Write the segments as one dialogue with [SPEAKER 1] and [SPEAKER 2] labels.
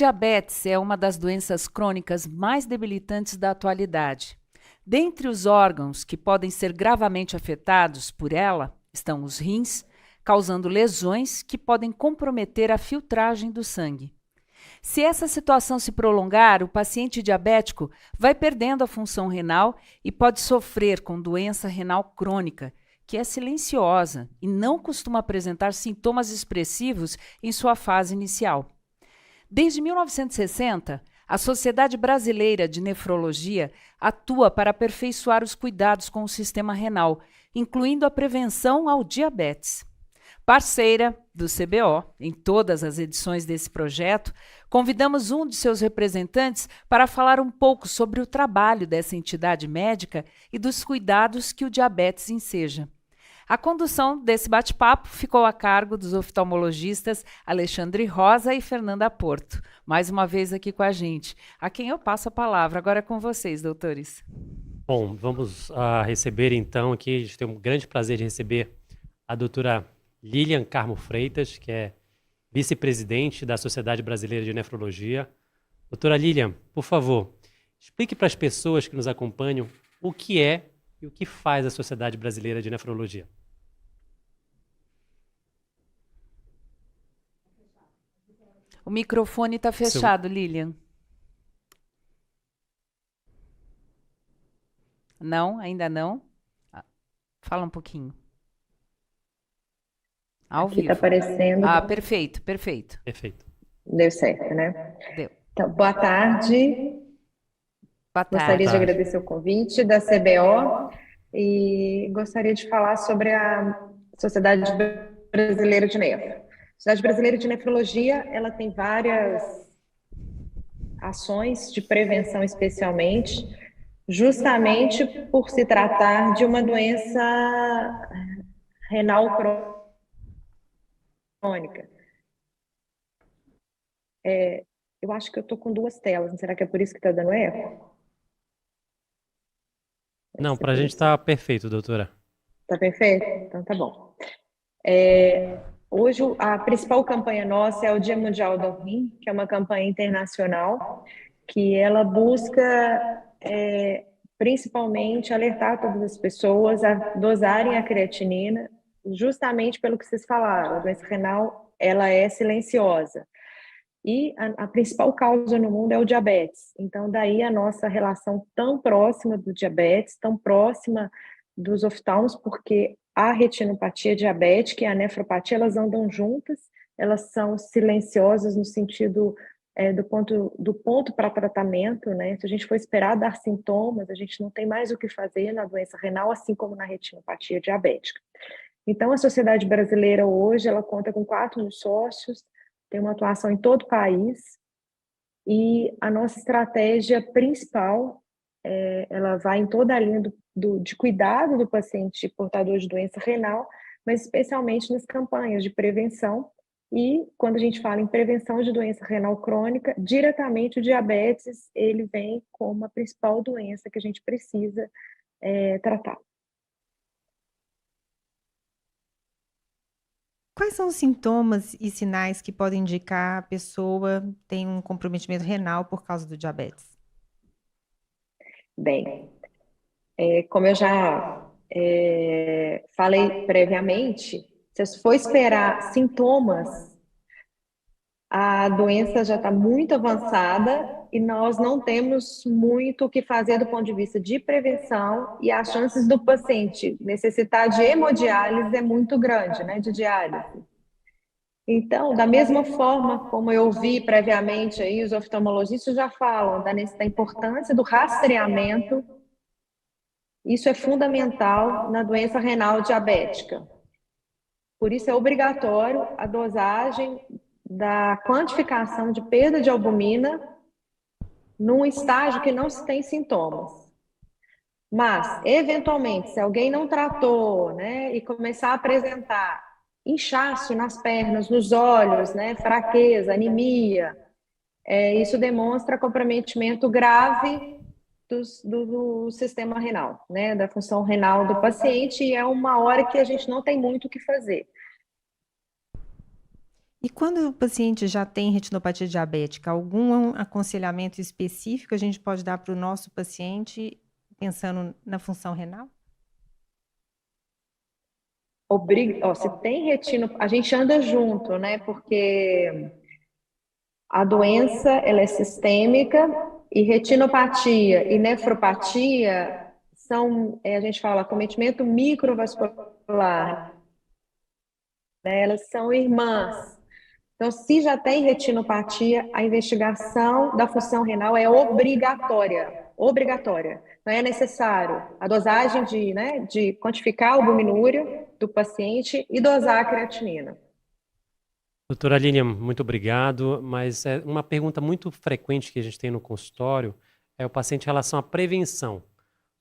[SPEAKER 1] diabetes é uma das doenças crônicas mais debilitantes da atualidade. Dentre os órgãos que podem ser gravemente afetados por ela estão os rins, causando lesões que podem comprometer a filtragem do sangue. Se essa situação se prolongar, o paciente diabético vai perdendo a função renal e pode sofrer com doença renal crônica, que é silenciosa e não costuma apresentar sintomas expressivos em sua fase inicial. Desde 1960, a Sociedade Brasileira de Nefrologia atua para aperfeiçoar os cuidados com o sistema renal, incluindo a prevenção ao diabetes. Parceira do CBO, em todas as edições desse projeto, convidamos um de seus representantes para falar um pouco sobre o trabalho dessa entidade médica e dos cuidados que o diabetes enseja. A condução desse bate-papo ficou a cargo dos oftalmologistas Alexandre Rosa e Fernanda Porto, mais uma vez aqui com a gente, a quem eu passo a palavra. Agora é com vocês, doutores.
[SPEAKER 2] Bom, vamos receber então aqui, a gente tem um grande prazer de receber a doutora Lilian Carmo Freitas, que é vice-presidente da Sociedade Brasileira de Nefrologia. Doutora Lilian, por favor, explique para as pessoas que nos acompanham o que é e o que faz a Sociedade Brasileira de Nefrologia.
[SPEAKER 1] O microfone está fechado, Lilian. Não, ainda não? Fala um pouquinho. Ao
[SPEAKER 3] Aqui
[SPEAKER 1] vivo.
[SPEAKER 3] está aparecendo.
[SPEAKER 1] Perfeito, perfeito.
[SPEAKER 2] Perfeito.
[SPEAKER 3] Deu certo, né?
[SPEAKER 1] Deu.
[SPEAKER 3] Então, boa tarde.
[SPEAKER 1] Boa tarde.
[SPEAKER 3] Gostaria de agradecer o convite da CBO e gostaria de falar sobre a Sociedade Brasileira de Nefro. A Sociedade Brasileira de Nefrologia, ela tem várias ações de prevenção, especialmente, justamente por se tratar de uma doença renal crônica. Eu acho que eu estou com duas telas, será que é por isso que está dando erro?
[SPEAKER 2] Não, para a gente está perfeito, doutora.
[SPEAKER 3] Está perfeito? Então tá bom. Hoje a principal campanha nossa é o Dia Mundial do Rim, que é uma campanha internacional que ela busca principalmente alertar todas as pessoas a dosarem a creatinina, justamente pelo que vocês falaram, a doença renal ela é silenciosa. E a principal causa no mundo é o diabetes. Então, daí a nossa relação tão próxima do diabetes, tão próxima dos oftalmos, porque a retinopatia diabética e a nefropatia, elas andam juntas, elas são silenciosas no sentido do ponto para tratamento, né? Se a gente for esperar dar sintomas, a gente não tem mais o que fazer na doença renal, assim como na retinopatia diabética. Então, a Sociedade Brasileira hoje, ela conta com 4.000 sócios, tem uma atuação em todo o país, e a nossa estratégia principal, ela vai em toda a linha de cuidado do paciente portador de doença renal, mas especialmente nas campanhas de prevenção, e quando a gente fala em prevenção de doença renal crônica, diretamente o diabetes, ele vem como a principal doença que a gente precisa tratar.
[SPEAKER 4] Quais são os sintomas e sinais que podem indicar a pessoa tem um comprometimento renal por causa do diabetes?
[SPEAKER 3] Bem, como eu já falei previamente, se for esperar sintomas, a doença já está muito avançada e nós não temos muito o que fazer do ponto de vista de prevenção, e as chances do paciente necessitar de hemodiálise é muito grande, né, de diálise. Então, da mesma forma como eu vi previamente aí, os oftalmologistas já falam da importância do rastreamento. Isso é fundamental na doença renal diabética. Por isso é obrigatório a dosagem da quantificação de perda de albumina num estágio que não se tem sintomas. Mas, eventualmente, se alguém não tratou, né, e começar a apresentar inchaço nas pernas, nos olhos, né, fraqueza, anemia, isso demonstra comprometimento grave do sistema renal, né, da função renal do paciente, e é uma hora que a gente não tem muito o que fazer.
[SPEAKER 4] E quando o paciente já tem retinopatia diabética, algum aconselhamento específico a gente pode dar para o nosso paciente pensando na função renal?
[SPEAKER 3] Se tem retino, a gente anda junto, né? Porque a doença, ela é sistêmica e retinopatia e nefropatia são, a gente fala, acometimento microvascular, né? Elas são irmãs. Então, se já tem retinopatia, a investigação da função renal é obrigatória. Obrigatória. Não é necessário a dosagem de quantificar a albuminúria do paciente e dosar a creatinina.
[SPEAKER 2] Doutora Lilian, muito obrigado. Mas uma pergunta muito frequente que a gente tem no consultório é o paciente em relação à prevenção.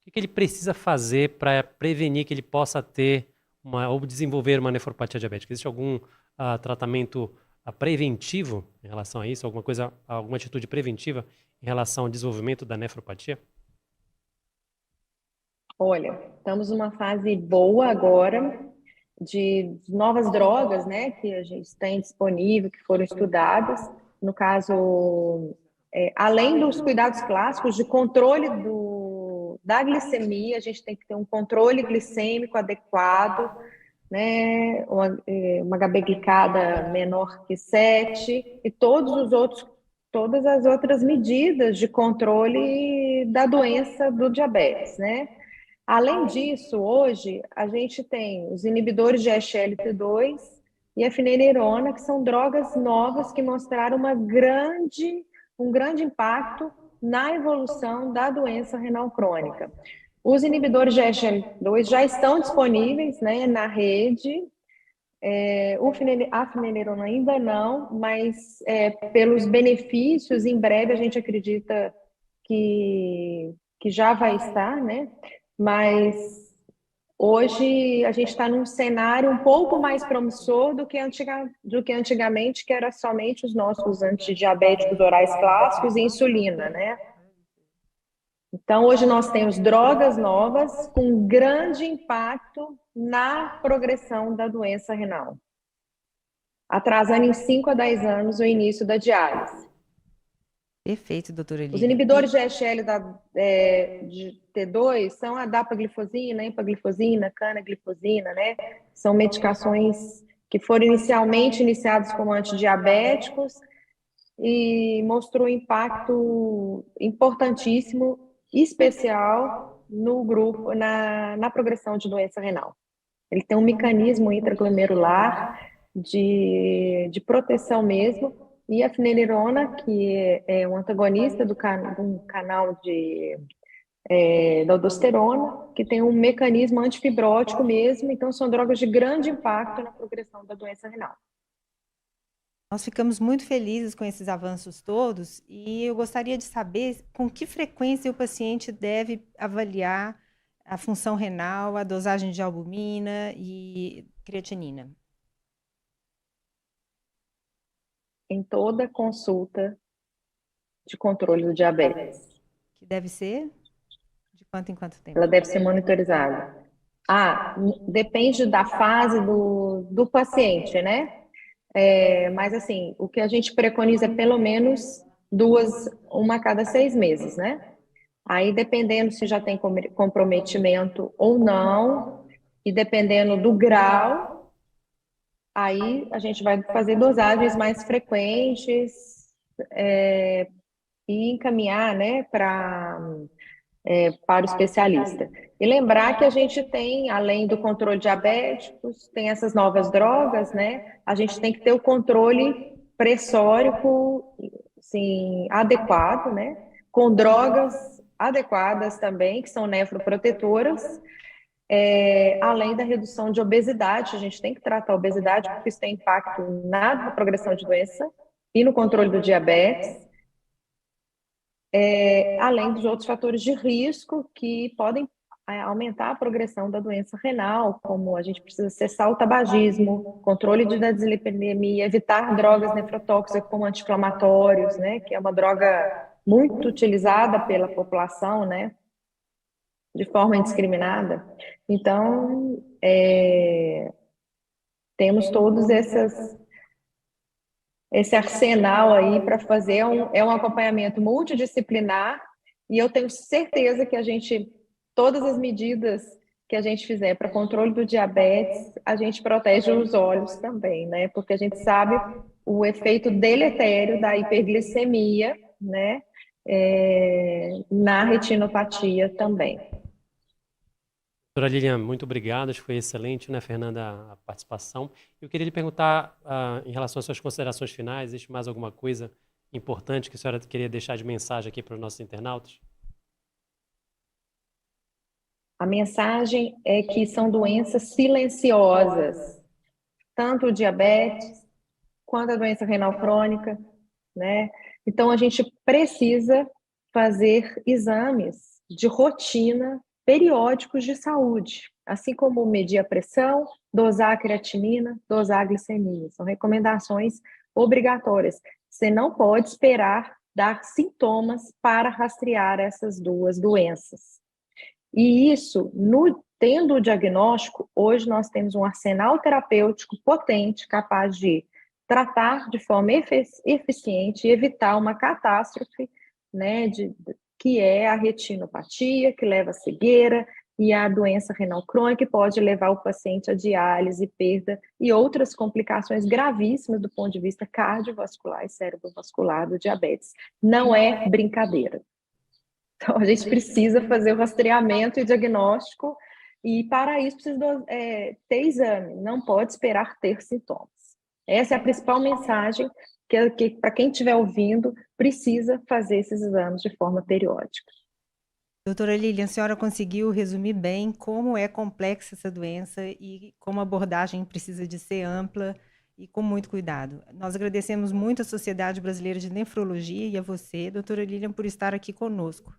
[SPEAKER 2] O que ele precisa fazer para prevenir que ele possa ter ou desenvolver uma nefropatia diabética? Existe algum tratamento preventivo em relação a isso? Alguma atitude preventiva em relação ao desenvolvimento da nefropatia?
[SPEAKER 3] Olha, estamos numa fase boa agora de novas drogas, né, que a gente tem disponível, que foram estudadas. No caso, além dos cuidados clássicos de controle da glicemia, a gente tem que ter um controle glicêmico adequado, né, uma HB glicada menor que 7 e todas as outras medidas de controle da doença do diabetes, né? Além disso, hoje a gente tem os inibidores de SGLT2 e a finerenona, que são drogas novas que mostraram um grande impacto na evolução da doença renal crônica. Os inibidores de SGLT2 já estão disponíveis, né, na rede. A finerenona ainda não, mas pelos benefícios, em breve a gente acredita que já vai estar, né? Mas hoje a gente está num cenário um pouco mais promissor do que antigamente, que era somente os nossos antidiabéticos orais clássicos e insulina, né? Então, hoje nós temos drogas novas com grande impacto na progressão da doença renal, atrasando em 5 a 10 anos o início da diálise.
[SPEAKER 4] Perfeito, doutora
[SPEAKER 3] Os
[SPEAKER 4] Lilian.
[SPEAKER 3] inibidores de SL de T2 são a dapaglifosina, empaglifosina, canaglifosina, né? São medicações que foram iniciadas como antidiabéticos e mostrou um impacto importantíssimo, especial no grupo, na progressão de doença renal. Ele tem um mecanismo intraglomerular de proteção mesmo, e a finerenona, que é um antagonista do canal da aldosterona, que tem um mecanismo antifibrótico mesmo, então são drogas de grande impacto na progressão da doença renal.
[SPEAKER 4] Nós ficamos muito felizes com esses avanços todos e eu gostaria de saber com que frequência o paciente deve avaliar a função renal, a dosagem de albumina e creatinina.
[SPEAKER 3] Em toda consulta de controle do diabetes.
[SPEAKER 4] Que deve ser de quanto em quanto tempo?
[SPEAKER 3] Ela deve ser monitorizada. Depende da fase do paciente, né? Mas assim, o que a gente preconiza é pelo menos uma a cada 6 meses, né? Aí, dependendo se já tem comprometimento ou não, e dependendo do grau, aí a gente vai fazer dosagens mais frequentes e encaminhar, né, para o especialista. E lembrar que a gente tem, além do controle diabético, tem essas novas drogas, né? A gente tem que ter o controle pressórico, assim, adequado, né? Com drogas adequadas também, que são nefroprotetoras, além da redução de obesidade. A gente tem que tratar a obesidade, porque isso tem impacto na progressão de doença e no controle do diabetes. Além dos outros fatores de risco que podem aumentar a progressão da doença renal, como a gente precisa cessar o tabagismo, controle da dislipidemia, evitar drogas nefrotóxicas como anti-inflamatórios, né, que é uma droga muito utilizada pela população, né, de forma indiscriminada. Então, temos todas esse arsenal aí para fazer, é um acompanhamento multidisciplinar, e eu tenho certeza que todas as medidas que a gente fizer para controle do diabetes, a gente protege os olhos também, né? Porque a gente sabe o efeito deletério da hiperglicemia, né? Na retinopatia também.
[SPEAKER 2] Doutora Lilian, muito obrigado, acho que foi excelente, né, Fernanda, a participação. Eu queria lhe perguntar, em relação às suas considerações finais, existe mais alguma coisa importante que a senhora queria deixar de mensagem aqui para os nossos internautas?
[SPEAKER 3] A mensagem é que são doenças silenciosas, tanto o diabetes quanto a doença renal crônica, né? Então a gente precisa fazer exames de rotina periódicos de saúde, assim como medir a pressão, dosar a creatinina, dosar a glicemia. São recomendações obrigatórias. Você não pode esperar dar sintomas para rastrear essas duas doenças. E isso, tendo o diagnóstico, hoje nós temos um arsenal terapêutico potente, capaz de tratar de forma eficiente e evitar uma catástrofe, né, que é a retinopatia, que leva à cegueira, e a doença renal crônica, que pode levar o paciente à diálise, perda e outras complicações gravíssimas do ponto de vista cardiovascular e cerebrovascular do diabetes. Não é brincadeira. Então, a gente precisa fazer o rastreamento e diagnóstico, e para isso precisa ter exame, não pode esperar ter sintomas. Essa é a principal mensagem que para quem estiver ouvindo, precisa fazer esses exames de forma periódica.
[SPEAKER 4] Doutora Lilian, a senhora conseguiu resumir bem como é complexa essa doença e como a abordagem precisa de ser ampla e com muito cuidado. Nós agradecemos muito à Sociedade Brasileira de Nefrologia e a você, doutora Lilian, por estar aqui conosco.